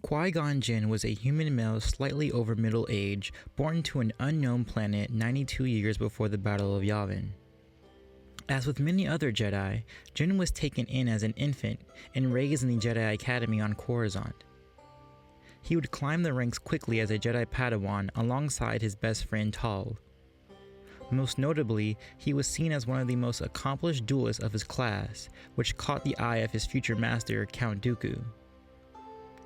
Qui-Gon Jinn was a human male slightly over middle age, born to an unknown planet 92 years before the Battle of Yavin. As with many other Jedi, Jinn was taken in as an infant and raised in the Jedi Academy on Coruscant. He would climb the ranks quickly as a Jedi Padawan alongside his best friend Tal. Most notably, he was seen as one of the most accomplished duelists of his class, which caught the eye of his future master, Count Dooku.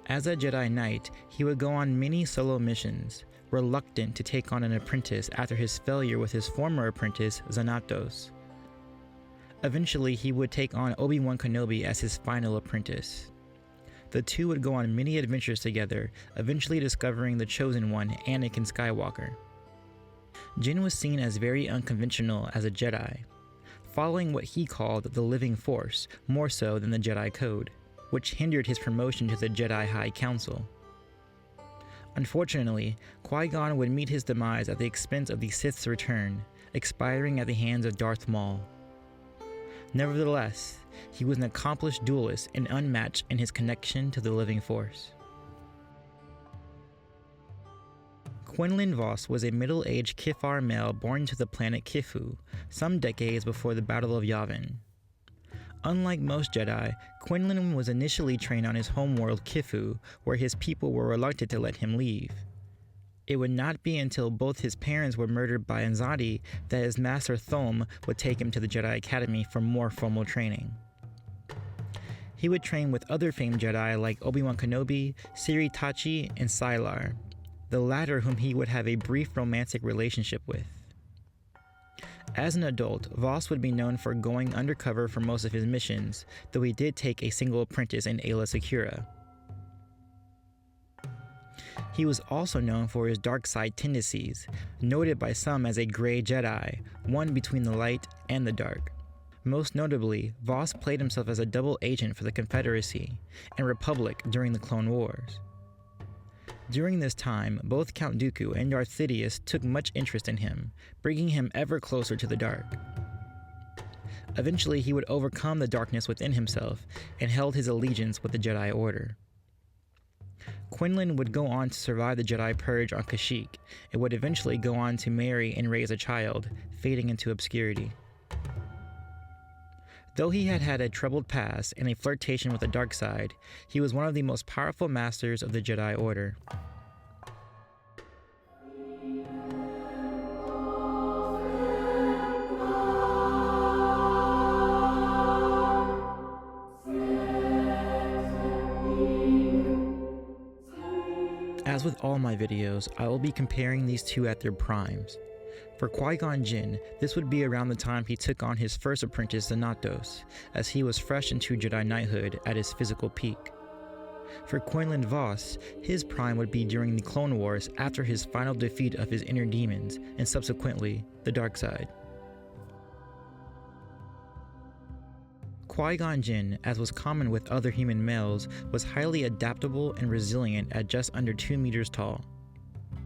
As a Jedi Knight, he would go on many solo missions, reluctant to take on an apprentice after his failure with his former apprentice, Xanatos. Eventually, he would take on Obi-Wan Kenobi as his final apprentice. The two would go on many adventures together, eventually discovering the Chosen One, Anakin Skywalker. Jinn was seen as very unconventional as a Jedi, following what he called the Living Force more so than the Jedi Code, which hindered his promotion to the Jedi High Council. Unfortunately, Qui-Gon would meet his demise at the expense of the Sith's return, expiring at the hands of Darth Maul. Nevertheless, he was an accomplished duelist and unmatched in his connection to the Living Force. Quinlan Vos was a middle-aged Kifar male born to the planet Kifu, some decades before the Battle of Yavin. Unlike most Jedi, Quinlan was initially trained on his homeworld Kifu, where his people were reluctant to let him leave. It would not be until both his parents were murdered by Anzadi that his master Thom would take him to the Jedi Academy for more formal training. He would train with other famed Jedi like Obi-Wan Kenobi, Siri Tachi, and Sylar, the latter whom he would have a brief romantic relationship with. As an adult, Vos would be known for going undercover for most of his missions, though he did take a single apprentice in Aayla Secura. He was also known for his dark side tendencies, noted by some as a Grey Jedi, one between the light and the dark. Most notably, Vos played himself as a double agent for the Confederacy and Republic during the Clone Wars. During this time, both Count Dooku and Darth Sidious took much interest in him, bringing him ever closer to the dark. Eventually, he would overcome the darkness within himself and held his allegiance with the Jedi Order. Quinlan would go on to survive the Jedi Purge on Kashyyyk and would eventually go on to marry and raise a child, fading into obscurity. Though he had had a troubled past and a flirtation with the dark side, he was one of the most powerful masters of the Jedi Order. As with all my videos, I will be comparing these two at their primes. For Qui-Gon Jinn, this would be around the time he took on his first apprentice Xanatos, as he was fresh into Jedi Knighthood at his physical peak. For Quinlan Vos, his prime would be during the Clone Wars after his final defeat of his inner demons, and subsequently, the dark side. Qui-Gon Jinn, as was common with other human males, was highly adaptable and resilient at just under 2 meters tall.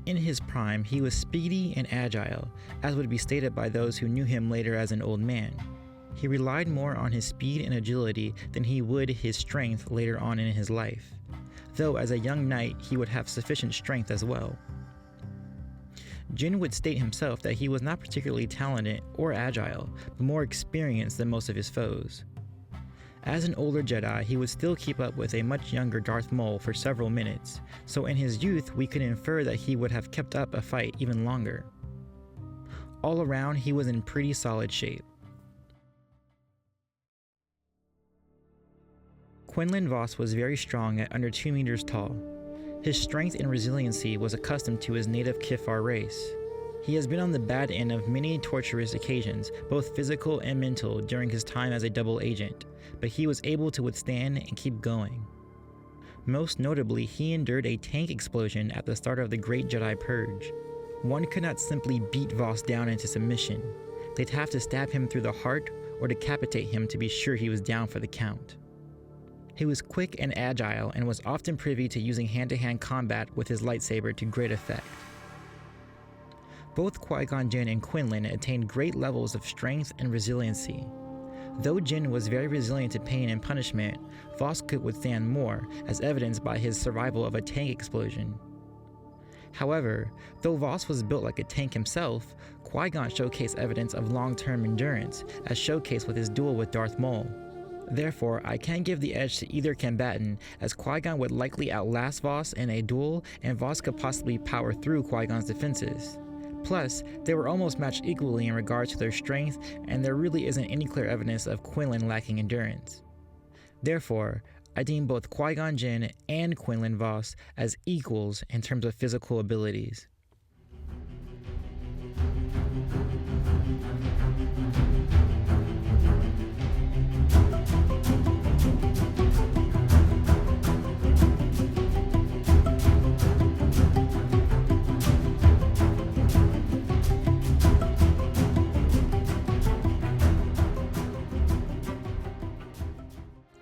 In his prime, he was speedy and agile, as would be stated by those who knew him later as an old man. He relied more on his speed and agility than he would his strength later on in his life, though as a young knight he would have sufficient strength as well. Jinn would state himself that he was not particularly talented or agile, but more experienced than most of his foes. As an older Jedi, he would still keep up with a much younger Darth Maul for several minutes, so in his youth we could infer that he would have kept up a fight even longer. All around, he was in pretty solid shape. Quinlan Vos was very strong at under 2 meters tall. His strength and resiliency was accustomed to his native Kifar race. He has been on the bad end of many torturous occasions, both physical and mental, during his time as a double agent, but he was able to withstand and keep going. Most notably, he endured a tank explosion at the start of the Great Jedi Purge. One could not simply beat Vos down into submission. They'd have to stab him through the heart or decapitate him to be sure he was down for the count. He was quick and agile and was often privy to using hand-to-hand combat with his lightsaber to great effect. Both Qui-Gon Jinn and Quinlan attained great levels of strength and resiliency. Though Jinn was very resilient to pain and punishment, Vos could withstand more, as evidenced by his survival of a tank explosion. However, though Vos was built like a tank himself, Qui-Gon showcased evidence of long-term endurance, as showcased with his duel with Darth Maul. Therefore, I can give the edge to either combatant, as Qui-Gon would likely outlast Vos in a duel, and Vos could possibly power through Qui-Gon's defenses. Plus, they were almost matched equally in regards to their strength, and there really isn't any clear evidence of Quinlan lacking endurance. Therefore, I deem both Qui-Gon Jinn and Quinlan Vos as equals in terms of physical abilities.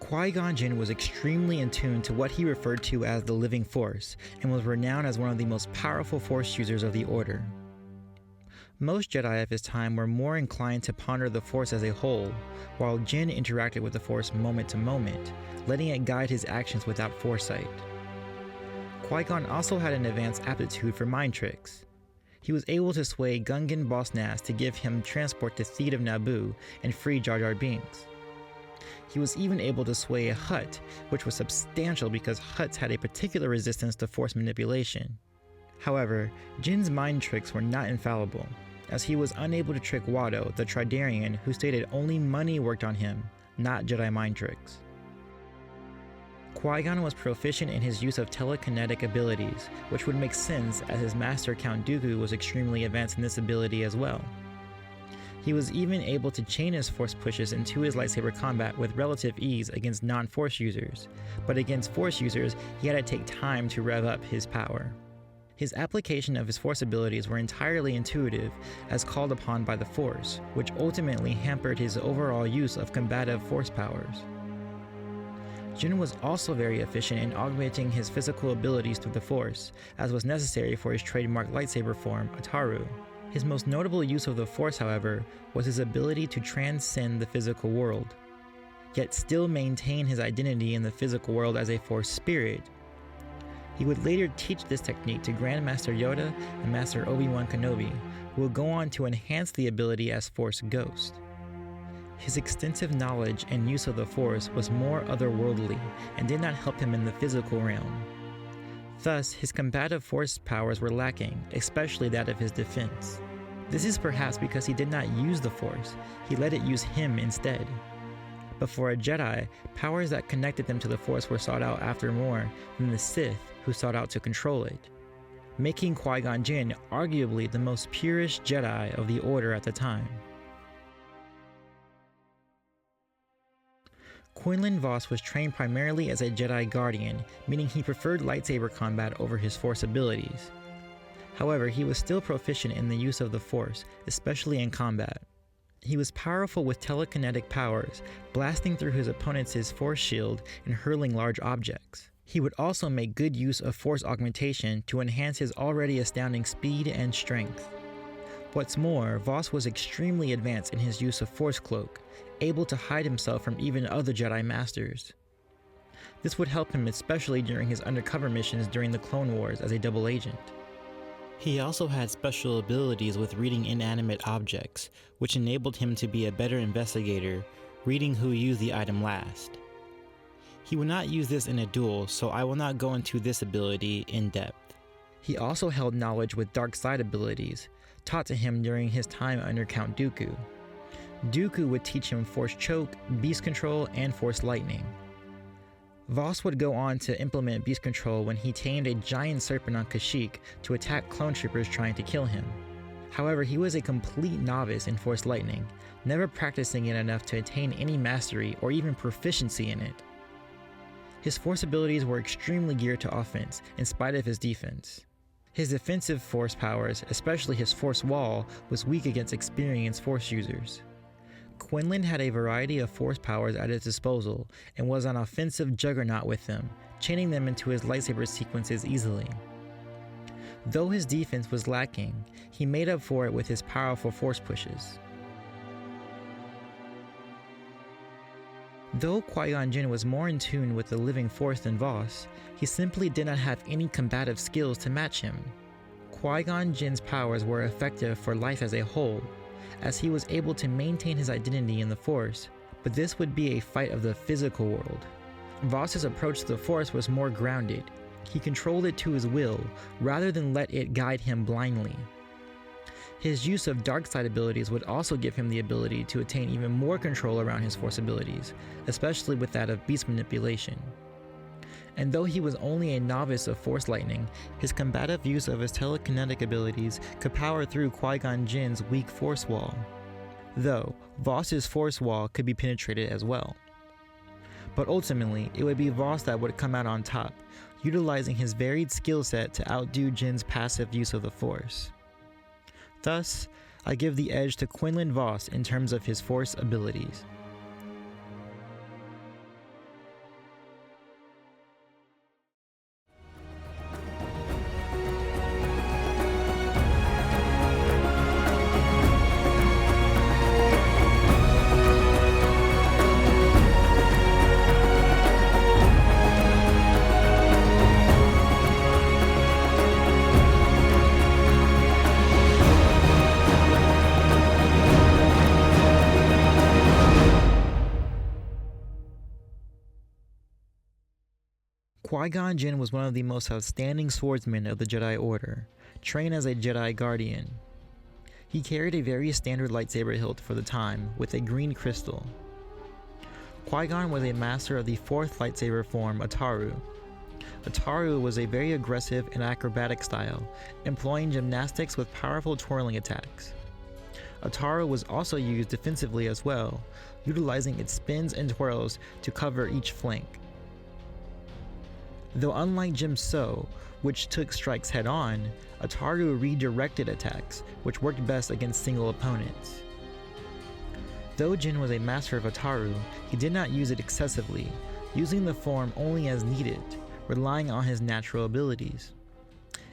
Qui-Gon Jinn was extremely in tune to what he referred to as the Living Force, and was renowned as one of the most powerful Force users of the Order. Most Jedi of his time were more inclined to ponder the Force as a whole, while Jinn interacted with the Force moment to moment, letting it guide his actions without foresight. Qui-Gon also had an advanced aptitude for mind tricks. He was able to sway Gungan Boss Nass to give him transport to Theed of Naboo and free Jar Jar Binks. He was even able to sway a Hutt, which was substantial because Hutts had a particular resistance to Force manipulation. However, Jinn's mind tricks were not infallible, as he was unable to trick Watto, the Tridarian, who stated only money worked on him, not Jedi mind tricks. Qui-Gon was proficient in his use of telekinetic abilities, which would make sense as his master Count Dooku was extremely advanced in this ability as well. He was even able to chain his Force pushes into his lightsaber combat with relative ease against non-Force users, but against Force users, he had to take time to rev up his power. His application of his Force abilities were entirely intuitive, as called upon by the Force, which ultimately hampered his overall use of combative Force powers. Jinn was also very efficient in augmenting his physical abilities through the Force, as was necessary for his trademark lightsaber form, Ataru. His most notable use of the Force, however, was his ability to transcend the physical world, yet still maintain his identity in the physical world as a Force spirit. He would later teach this technique to Grand Master Yoda and Master Obi-Wan Kenobi, who would go on to enhance the ability as Force Ghost. His extensive knowledge and use of the Force was more otherworldly and did not help him in the physical realm. Thus, his combative Force powers were lacking, especially that of his defense. This is perhaps because he did not use the Force, he let it use him instead. But for a Jedi, powers that connected them to the Force were sought out after more than the Sith, who sought out to control it, making Qui-Gon Jinn arguably the most purest Jedi of the Order at the time. Quinlan Vos was trained primarily as a Jedi Guardian, meaning he preferred lightsaber combat over his Force abilities. However, he was still proficient in the use of the Force, especially in combat. He was powerful with telekinetic powers, blasting through his opponent's Force shield and hurling large objects. He would also make good use of Force augmentation to enhance his already astounding speed and strength. What's more, Vos was extremely advanced in his use of Force Cloak, able to hide himself from even other Jedi Masters. This would help him especially during his undercover missions during the Clone Wars as a double agent. He also had special abilities with reading inanimate objects, which enabled him to be a better investigator, reading who used the item last. He would not use this in a duel, so I will not go into this ability in depth. He also held knowledge with dark side abilities, taught to him during his time under Count Dooku. Dooku would teach him Force Choke, Beast Control, and Force Lightning. Vos would go on to implement Beast Control when he tamed a giant serpent on Kashyyyk to attack clone troopers trying to kill him. However, he was a complete novice in Force Lightning, never practicing it enough to attain any mastery or even proficiency in it. His Force abilities were extremely geared to offense, in spite of his defense. His defensive Force powers, especially his Force Wall, was weak against experienced Force users. Quinlan had a variety of Force powers at his disposal, and was an offensive juggernaut with them, chaining them into his lightsaber sequences easily. Though his defense was lacking, he made up for it with his powerful Force pushes. Though Qui-Gon Jinn was more in tune with the living Force than Vos, he simply did not have any combative skills to match him. Qui-Gon Jinn's powers were effective for life as a whole, as he was able to maintain his identity in the Force, but this would be a fight of the physical world. Vos's approach to the Force was more grounded. He controlled it to his will, rather than let it guide him blindly. His use of dark side abilities would also give him the ability to attain even more control around his Force abilities, especially with that of beast manipulation. And though he was only a novice of Force lightning, his combative use of his telekinetic abilities could power through Qui-Gon Jinn's weak Force wall. Though, Vos's Force wall could be penetrated as well. But ultimately, it would be Vos that would come out on top, utilizing his varied skill set to outdo Jinn's passive use of the Force. Thus, I give the edge to Quinlan Vos in terms of his Force abilities. Qui-Gon Jinn was one of the most outstanding swordsmen of the Jedi Order, trained as a Jedi Guardian. He carried a very standard lightsaber hilt for the time, with a green crystal. Qui-Gon was a master of the fourth lightsaber form, Ataru. Ataru was a very aggressive and acrobatic style, employing gymnastics with powerful twirling attacks. Ataru was also used defensively as well, utilizing its spins and twirls to cover each flank. Though unlike Jim So, which took strikes head-on, Ataru redirected attacks, which worked best against single opponents. Though Jinn was a master of Ataru, he did not use it excessively, using the form only as needed, relying on his natural abilities.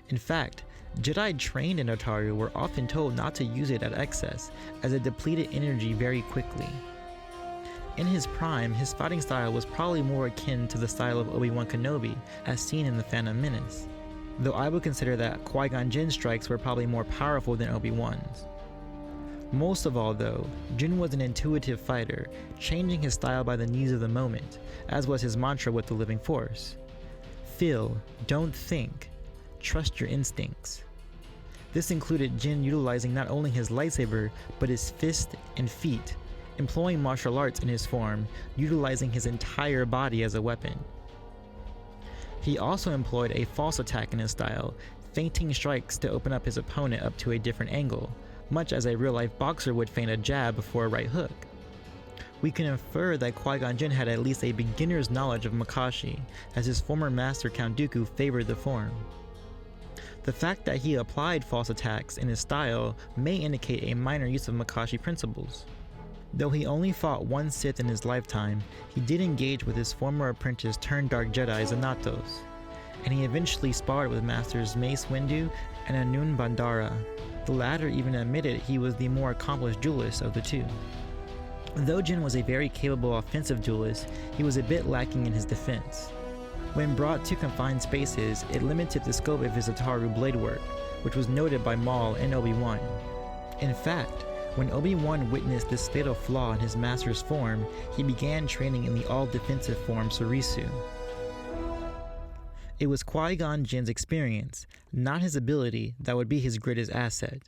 In fact, Jedi trained in Ataru were often told not to use it at excess, as it depleted energy very quickly. In his prime, his fighting style was probably more akin to the style of Obi-Wan Kenobi, as seen in The Phantom Menace, though I would consider that Qui-Gon Jinn's strikes were probably more powerful than Obi-Wan's. Most of all though, Jinn was an intuitive fighter, changing his style by the needs of the moment, as was his mantra with the living Force. Feel, don't think, trust your instincts. This included Jinn utilizing not only his lightsaber, but his fist and feet, employing martial arts in his form, utilizing his entire body as a weapon. He also employed a false attack in his style, feinting strikes to open up his opponent up to a different angle, much as a real-life boxer would feint a jab before a right hook. We can infer that Qui-Gon Jinn had at least a beginner's knowledge of Makashi, as his former master Count Dooku favored the form. The fact that he applied false attacks in his style may indicate a minor use of Makashi principles. Though he only fought one Sith in his lifetime, he did engage with his former apprentice turned Dark Jedi Xanatos, and he eventually sparred with Masters Mace Windu and Anun Bandara. The latter even admitted he was the more accomplished duelist of the two. Though Jinn was a very capable offensive duelist, he was a bit lacking in his defense. When brought to confined spaces, it limited the scope of his Ataru blade work, which was noted by Maul and Obi-Wan. In fact, when Obi-Wan witnessed this fatal flaw in his master's form, he began training in the all-defensive form Surisu. It was Qui-Gon Jinn's experience, not his ability, that would be his greatest asset.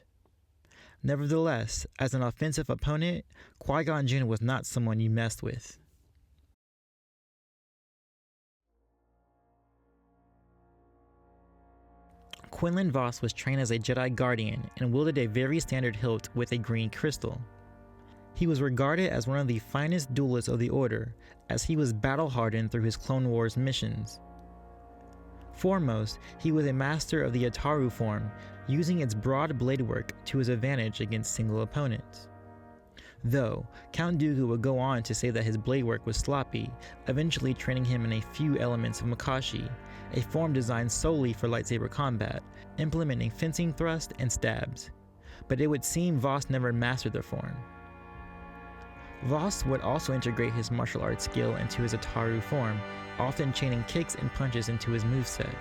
Nevertheless, as an offensive opponent, Qui-Gon Jinn was not someone you messed with. Quinlan Vos was trained as a Jedi Guardian and wielded a very standard hilt with a green crystal. He was regarded as one of the finest duelists of the Order, as he was battle-hardened through his Clone Wars missions. Foremost, he was a master of the Ataru form, using its broad blade work to his advantage against single opponents. Though, Count Dooku would go on to say that his blade work was sloppy, eventually training him in a few elements of Makashi, a form designed solely for lightsaber combat, implementing fencing thrust and stabs. But it would seem Vos never mastered the form. Vos would also integrate his martial arts skill into his Ataru form, often chaining kicks and punches into his moveset.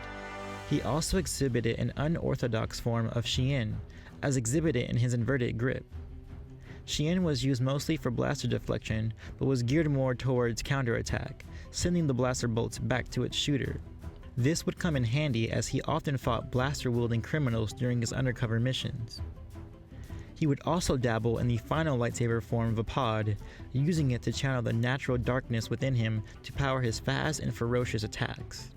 He also exhibited an unorthodox form of Xian, as exhibited in his inverted grip. Xian was used mostly for blaster deflection, but was geared more towards counterattack, sending the blaster bolts back to its shooter. This would come in handy as he often fought blaster-wielding criminals during his undercover missions. He would also dabble in the final lightsaber form Vapad, using it to channel the natural darkness within him to power his fast and ferocious attacks.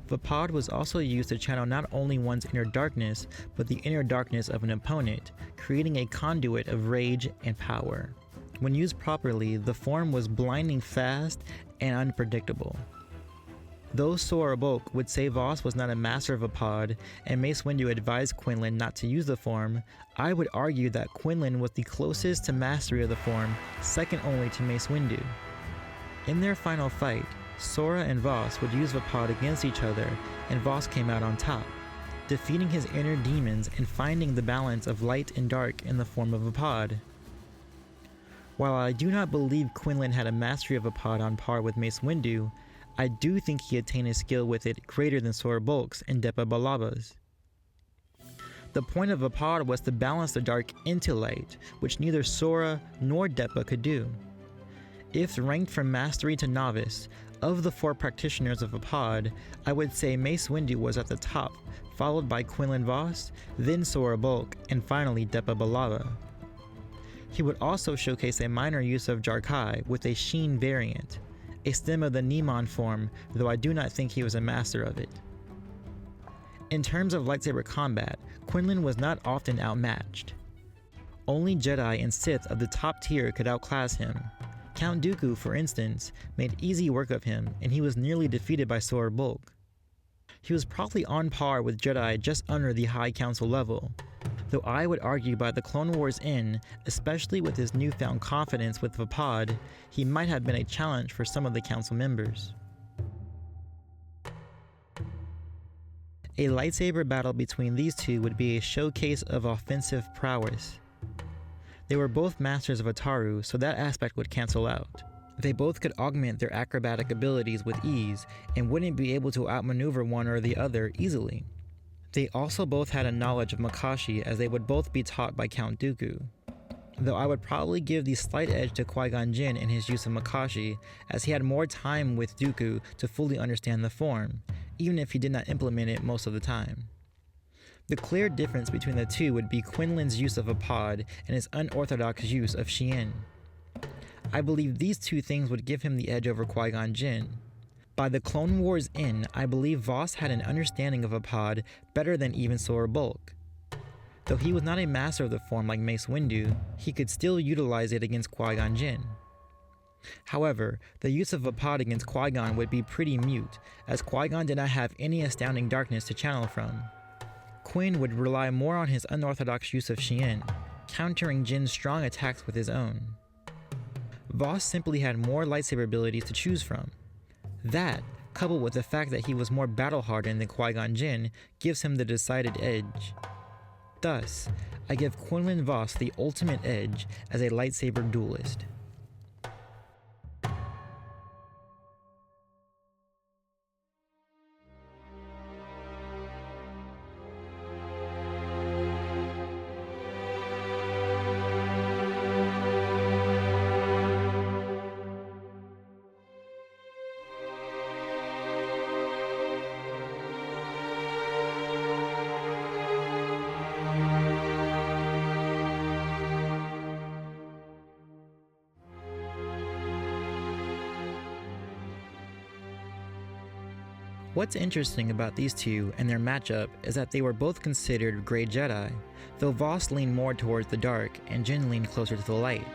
Vapad was also used to channel not only one's inner darkness, but the inner darkness of an opponent, creating a conduit of rage and power. When used properly, the form was blinding fast and unpredictable. Though Sora Bulk would say Vos was not a master of Vapad, and Mace Windu advised Quinlan not to use the form, I would argue that Quinlan was the closest to mastery of the form, second only to Mace Windu. In their final fight, Sora and Vos would use Vapad against each other, and Vos came out on top, defeating his inner demons and finding the balance of light and dark in the form of Vapad. While I do not believe Quinlan had a mastery of Vapad on par with Mace Windu, I do think he attained a skill with it greater than Sora Bulk's and Depa Balaba's. The point of Vapad was to balance the dark into light, which neither Sora nor Depa could do. If ranked from mastery to novice, of the 4 practitioners of Vapad, I would say Mace Windu was at the top, followed by Quinlan Vos, then Sora Bulk, and finally Depa Billaba. He would also showcase a minor use of Jar-Kai with a Sheen variant, a stem of the Nemon form, though I do not think he was a master of it. In terms of lightsaber combat, Quinlan was not often outmatched. Only Jedi and Sith of the top tier could outclass him. Count Dooku, for instance, made easy work of him, and he was nearly defeated by Sora Bulk. He was probably on par with Jedi just under the High Council level, though I would argue by the Clone Wars end, especially with his newfound confidence with Vapad, he might have been a challenge for some of the Council members. A lightsaber battle between these two would be a showcase of offensive prowess. They were both masters of Ataru, so that aspect would cancel out. They both could augment their acrobatic abilities with ease, and wouldn't be able to outmaneuver one or the other easily. They also both had a knowledge of Makashi, as they would both be taught by Count Dooku. Though I would probably give the slight edge to Qui-Gon Jinn in his use of Makashi, as he had more time with Dooku to fully understand the form, even if he did not implement it most of the time. The clear difference between the two would be Quinlan's use of Vapad and his unorthodox use of Xian. I believe these two things would give him the edge over Qui-Gon Jinn. By the Clone Wars end, I believe Vos had an understanding of Vapad better than even Sora Bulk. Though he was not a master of the form like Mace Windu, he could still utilize it against Qui-Gon Jinn. However, the use of Vapad against Qui-Gon would be pretty mute, as Qui-Gon did not have any astounding darkness to channel from. Quinn would rely more on his unorthodox use of Xian, countering Jinn's strong attacks with his own. Vos simply had more lightsaber abilities to choose from. That, coupled with the fact that he was more battle-hardened than Qui-Gon Jinn, gives him the decided edge. Thus, I give Quinlan Vos the ultimate edge as a lightsaber duelist. What's interesting about these two and their matchup is that they were both considered Grey Jedi, though Vos leaned more towards the dark and Jinn leaned closer to the light.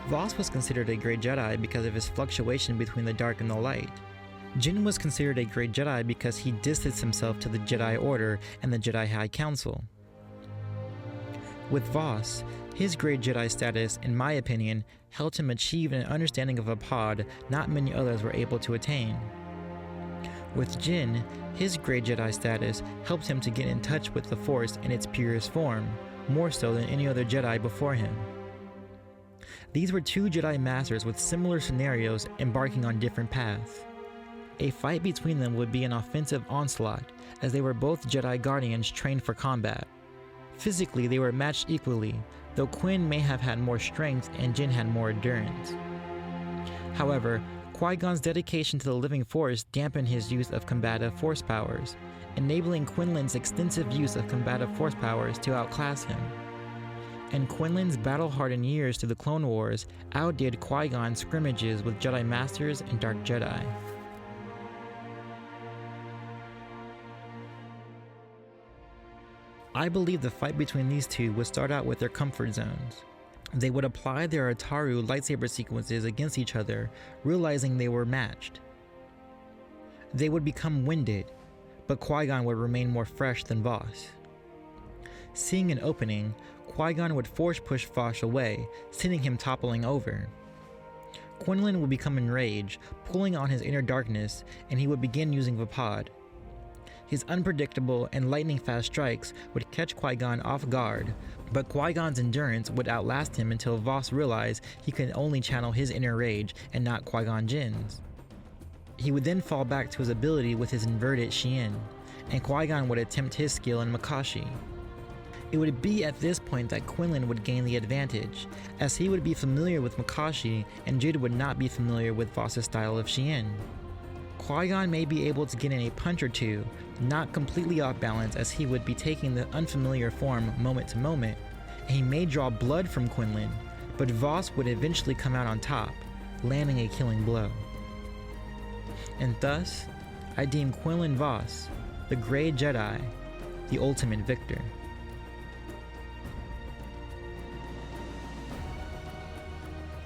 Vos was considered a Grey Jedi because of his fluctuation between the dark and the light. Jinn was considered a Grey Jedi because he distanced himself to the Jedi Order and the Jedi High Council. With Vos, his Grey Jedi status, in my opinion, helped him achieve an understanding of Vapad not many others were able to attain. With Jinn, his Grey Jedi status helped him to get in touch with the Force in its purest form, more so than any other Jedi before him. These were two Jedi Masters with similar scenarios embarking on different paths. A fight between them would be an offensive onslaught, as they were both Jedi Guardians trained for combat. Physically, they were matched equally, though Quinn may have had more strength and Jinn had more endurance. However, Qui-Gon's dedication to the living force dampened his use of combative force powers, enabling Quinlan's extensive use of combative force powers to outclass him. And Quinlan's battle-hardened years through the Clone Wars outdid Qui-Gon's scrimmages with Jedi Masters and Dark Jedi. I believe the fight between these two would start out with their comfort zones. They would apply their Ataru lightsaber sequences against each other, realizing they were matched. They would become winded, but Qui-Gon would remain more fresh than Vos. Seeing an opening, Qui-Gon would force push Vos away, sending him toppling over. Quinlan would become enraged, pulling on his inner darkness, and he would begin using Vapad. His unpredictable and lightning-fast strikes would catch Qui-Gon off guard, but Qui-Gon's endurance would outlast him until Vos realized he could only channel his inner rage and not Qui-Gon Jinn's. He would then fall back to his ability with his inverted Xi'an, and Qui-Gon would attempt his skill in Makashi. It would be at this point that Quinlan would gain the advantage, as he would be familiar with Makashi and Jid would not be familiar with Vos' style of Xi'an. Qui-Gon may be able to get in a punch or two, not completely off balance as he would be taking the unfamiliar form moment to moment, and he may draw blood from Quinlan, but Vos would eventually come out on top, landing a killing blow. And thus, I deem Quinlan Vos, the Grey Jedi, the ultimate victor.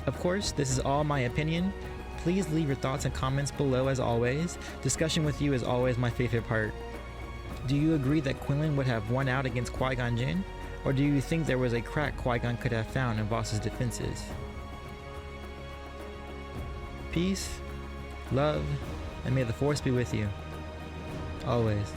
Of course, this is all my opinion. Please leave your thoughts and comments below as always. Discussion with you is always my favorite part. Do you agree that Quinlan would have won out against Qui-Gon Jinn? Or do you think there was a crack Qui-Gon could have found in Vos' defenses? Peace, love, and may the Force be with you. Always.